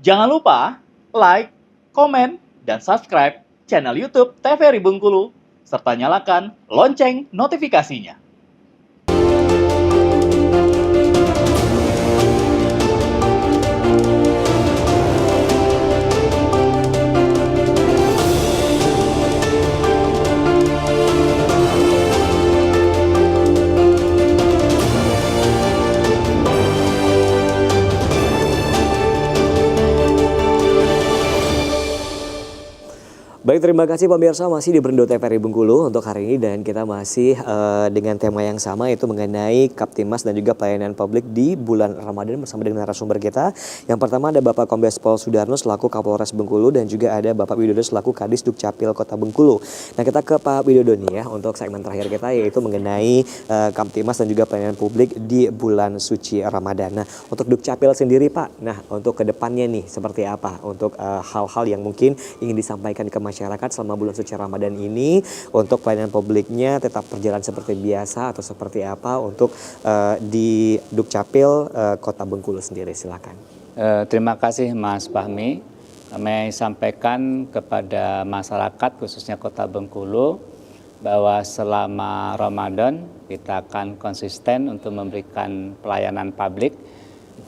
Jangan lupa like, komen, dan subscribe channel YouTube TVRI Bengkulu, serta nyalakan lonceng notifikasinya. Baik, terima kasih pemirsa, masih di Berendo TVRI Bengkulu untuk hari ini, dan kita masih dengan tema yang sama, yaitu mengenai Kaptimas dan juga pelayanan publik di bulan Ramadan bersama dengan narasumber kita. Yang pertama ada Bapak Kombes Pol Sudarno selaku Kapolres Bengkulu, dan juga ada Bapak Widodo selaku Kadis Dukcapil Kota Bengkulu. Nah, kita ke Pak Widodo nih ya untuk segmen terakhir kita, yaitu mengenai Kaptimas dan juga pelayanan publik di bulan suci Ramadan. Nah, untuk Dukcapil sendiri Pak, nah untuk kedepannya nih seperti apa untuk hal-hal yang mungkin ingin disampaikan ke masyarakat selama bulan suci Ramadan ini, untuk pelayanan publiknya tetap berjalan seperti biasa atau seperti apa untuk di Dukcapil Kota Bengkulu sendiri, silakan. Terima kasih Mas Fahmi. Kami sampaikan kepada masyarakat khususnya Kota Bengkulu bahwa selama Ramadan kita akan konsisten untuk memberikan pelayanan publik.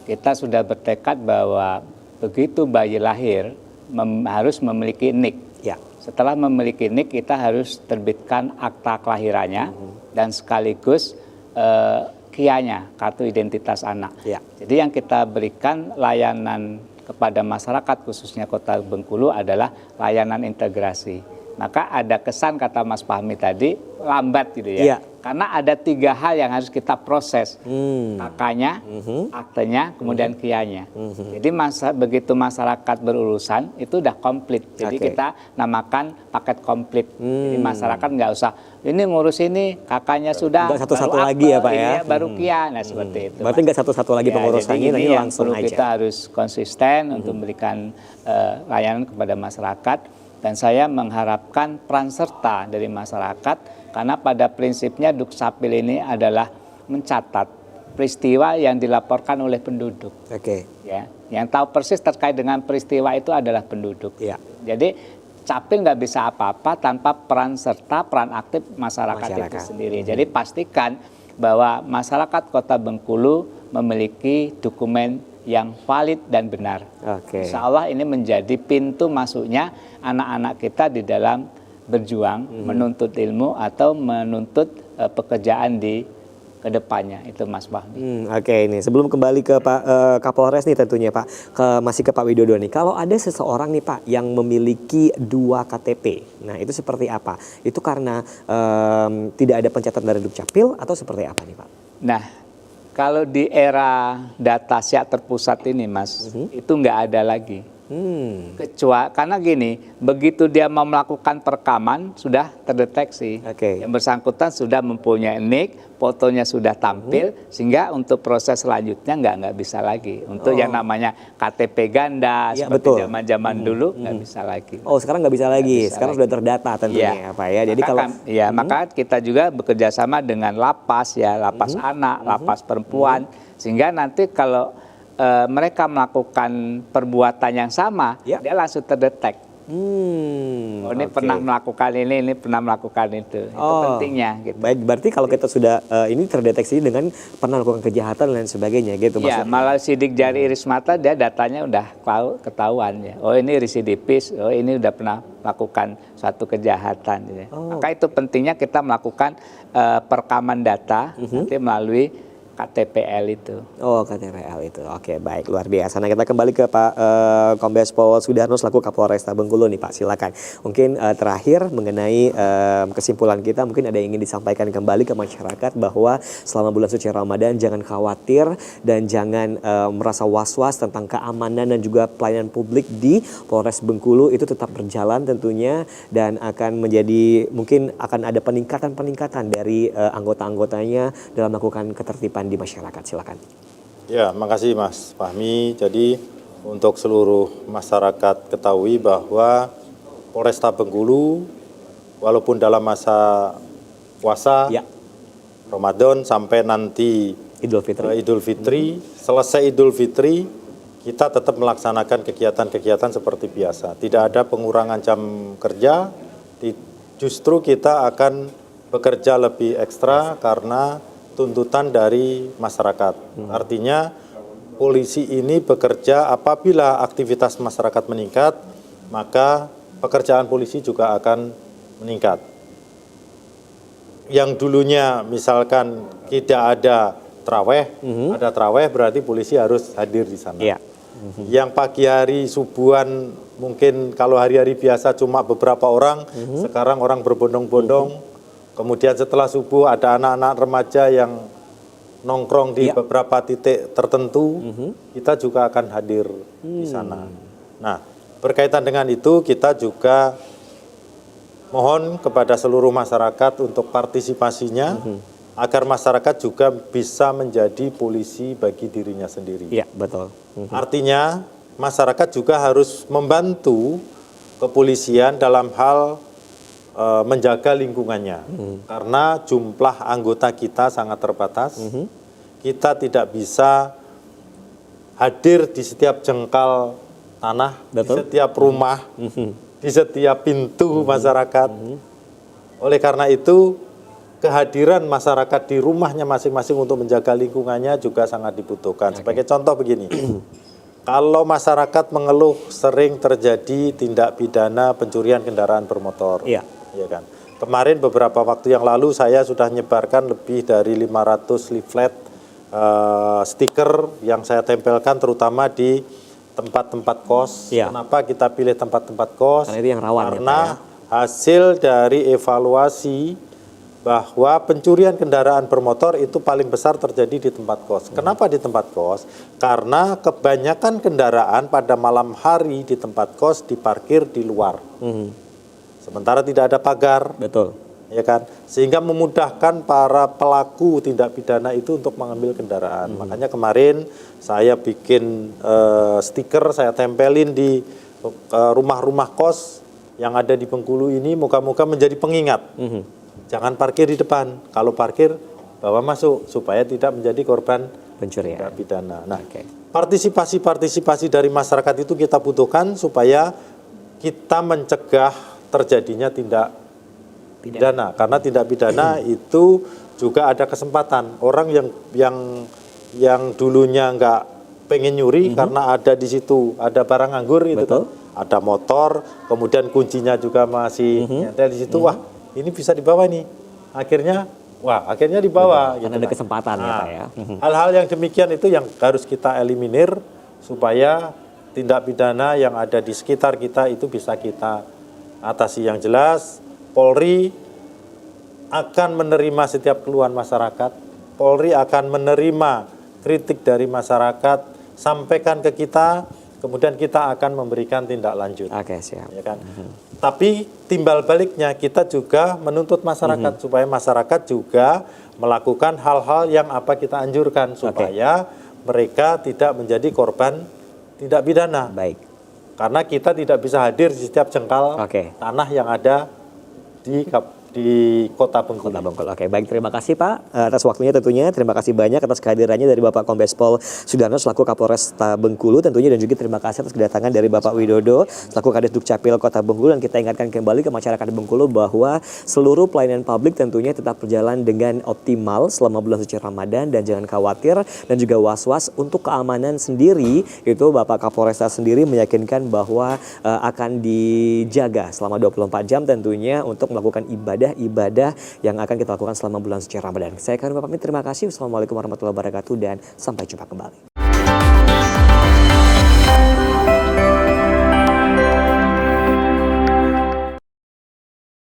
Kita sudah bertekad bahwa begitu bayi lahir harus memiliki NIK. Ya. Setelah memiliki NIK, kita harus terbitkan akta kelahirannya dan sekaligus KIA-nya, kartu identitas anak. Ya. Jadi yang kita berikan layanan kepada masyarakat khususnya Kota Bengkulu adalah layanan integrasi. Maka ada kesan kata Mas Fahmi tadi lambat gitu ya. Ya. Karena ada 3 hal yang harus kita proses. KK-nya, aktenya, kemudian KIA-nya. Jadi begitu masyarakat berurusan itu udah komplit. Jadi kita namakan paket komplit. Jadi masyarakat nggak usah ini ngurus ini, KK-nya sudah. Nggak satu-satu lagi ya Pak ya. Baru KIA, nah seperti itu. Berarti nggak satu-satu lagi pengurusannya, jadi ini yang langsung perlu aja. kita harus konsisten untuk memberikan layanan kepada masyarakat. Dan saya mengharapkan peran serta dari masyarakat, karena pada prinsipnya Dukcapil ini adalah mencatat peristiwa yang dilaporkan oleh penduduk. Oke. Ya, yang tahu persis terkait dengan peristiwa itu adalah penduduk. Ya. Jadi Capil nggak bisa apa-apa tanpa peran serta, peran aktif masyarakat itu sendiri. Jadi pastikan bahwa masyarakat Kota Bengkulu memiliki dokumen yang valid dan benar. Oke. Insya Allah ini menjadi pintu masuknya anak-anak kita di dalam berjuang, menuntut ilmu atau menuntut pekerjaan di kedepannya. Itu Mas Fahmi. Oke, ini sebelum kembali ke Pak Kapolres nih tentunya Pak, masih ke Pak Widodo nih. Kalau ada seseorang nih Pak yang memiliki 2 KTP, nah itu seperti apa? Itu karena tidak ada pencatatan dari Dukcapil atau seperti apa nih Pak? Nah, kalau di era data SIA terpusat ini Mas, itu nggak ada lagi. Kecuali karena gini, begitu dia mau melakukan perekaman sudah terdeteksi. Yang bersangkutan sudah mempunyai NIK, fotonya sudah tampil, sehingga untuk proses selanjutnya nggak bisa lagi. Untuk yang namanya KTP ganda seperti zaman-zaman dulu nggak bisa lagi. Oh, sekarang nggak bisa lagi. Sekarang sudah terdata tentunya Pak ya. Jadi kalau maka kita juga bekerja sama dengan lapas ya, lapas anak, lapas perempuan, sehingga nanti kalau mereka melakukan perbuatan yang sama, dia langsung terdetek. Ini pernah melakukan ini pernah melakukan itu. Itu pentingnya. Gitu. Baik, berarti kalau kita sudah ini terdeteksi dengan pernah melakukan kejahatan dan lain sebagainya gitu ya, maksudnya. Malah sidik jari iris mata dia datanya udah ketahuan ya. Oh ini residivis, oh ini udah pernah melakukan suatu kejahatan. Ya. Maka itu pentingnya kita melakukan perekaman data nanti melalui KTPL itu. Oh, KTPL itu. Oke, baik, luar biasa. Nah, kita kembali ke Pak Kombes Pol Sudarno selaku Kapolresta Bengkulu nih Pak, silakan. Mungkin terakhir mengenai kesimpulan kita, mungkin ada yang ingin disampaikan kembali ke masyarakat bahwa selama bulan suci Ramadan jangan khawatir dan jangan merasa was-was tentang keamanan dan juga pelayanan publik di Polres Bengkulu itu tetap berjalan tentunya, dan akan menjadi, mungkin akan ada peningkatan dari anggota-anggotanya dalam melakukan ketertiban di masyarakat. Silakan. Ya, makasih Mas Fahmi. Jadi untuk seluruh masyarakat ketahui bahwa Polresta Bengkulu walaupun dalam masa puasa Ramadan sampai nanti Idul Fitri, selesai Idul Fitri kita tetap melaksanakan kegiatan-kegiatan seperti biasa. Tidak ada pengurangan jam kerja, justru kita akan bekerja lebih ekstra karena tuntutan dari masyarakat. Artinya polisi ini bekerja apabila aktivitas masyarakat meningkat, maka pekerjaan polisi juga akan meningkat. Yang dulunya misalkan tidak ada traweh, ada traweh berarti polisi harus hadir di sana. Iya. Yang pagi hari subuhan mungkin kalau hari-hari biasa cuma beberapa orang, sekarang orang berbondong-bondong. Kemudian setelah subuh ada anak-anak remaja yang nongkrong di beberapa titik tertentu, kita juga akan hadir di sana. Nah, berkaitan dengan itu kita juga mohon kepada seluruh masyarakat untuk partisipasinya, agar masyarakat juga bisa menjadi polisi bagi dirinya sendiri. Iya, betul. Artinya masyarakat juga harus membantu kepolisian dalam hal menjaga lingkungannya. Karena jumlah anggota kita sangat terbatas. Kita tidak bisa hadir di setiap jengkal tanah, di setiap rumah, di setiap pintu masyarakat. Oleh karena itu, kehadiran masyarakat di rumahnya masing-masing untuk menjaga lingkungannya juga sangat dibutuhkan. Sebagai contoh begini, kalau masyarakat mengeluh sering terjadi tindak pidana pencurian kendaraan bermotor. Iya. Ya kan? Kemarin beberapa waktu yang lalu saya sudah menyebarkan lebih dari 500 leaflet stiker yang saya tempelkan terutama di tempat-tempat kos. Iya. Kenapa kita pilih tempat-tempat kos? Karena itu yang rawan. Karena hasil dari evaluasi bahwa pencurian kendaraan bermotor itu paling besar terjadi di tempat kos. Kenapa di tempat kos? Karena kebanyakan kendaraan pada malam hari di tempat kos diparkir di luar. Sementara tidak ada pagar. Betul. Ya kan? Sehingga memudahkan para pelaku tindak pidana itu untuk mengambil kendaraan. Makanya kemarin saya bikin stiker, saya tempelin di rumah-rumah kos yang ada di Bengkulu ini, moga-moga menjadi pengingat. Jangan parkir di depan. Kalau parkir, bawa masuk supaya tidak menjadi korban Pencurian. tindak pidana. Nah, partisipasi dari masyarakat itu kita butuhkan supaya kita mencegah terjadinya tindak pidana. Karena tindak pidana itu juga ada kesempatan. Orang yang dulunya nggak pengen nyuri karena ada di situ ada barang anggur gitu kan. Ada motor, kemudian kuncinya juga masih nyetel di situ. Wah, ini bisa dibawa nih. Akhirnya dibawa. Karena ada kesempatan ya Pak ya. Hal-hal yang demikian itu yang harus kita eliminir supaya tindak pidana yang ada di sekitar kita itu bisa kita atasi. Yang jelas, Polri akan menerima setiap keluhan masyarakat. Polri akan menerima kritik dari masyarakat, sampaikan ke kita, kemudian kita akan memberikan tindak lanjut. Oke, siap. Ya kan? Tapi timbal baliknya kita juga menuntut masyarakat supaya masyarakat juga melakukan hal-hal yang apa kita anjurkan supaya mereka tidak menjadi korban tindak pidana. Baik. Karena kita tidak bisa hadir di setiap jengkal tanah yang ada di Kota Bengkulu. Oke, baik, terima kasih Pak atas waktunya tentunya. Terima kasih banyak atas kehadirannya dari Bapak Kombes Pol Sudarno selaku Kapolresta Bengkulu tentunya, dan juga terima kasih atas kedatangan dari Bapak Widodo selaku Kadis Dukcapil Kota Bengkulu. Dan kita ingatkan kembali ke masyarakat Bengkulu bahwa seluruh pelayanan publik tentunya tetap berjalan dengan optimal selama bulan suci Ramadan, dan jangan khawatir dan juga was-was untuk keamanan sendiri. Itu Bapak Kapolresta sendiri meyakinkan bahwa akan dijaga selama 24 jam tentunya untuk melakukan ibadah yang akan kita lakukan selama bulan suci Ramadan. Saya akan pamit, terima kasih. Wassalamualaikum warahmatullahi wabarakatuh dan sampai jumpa kembali.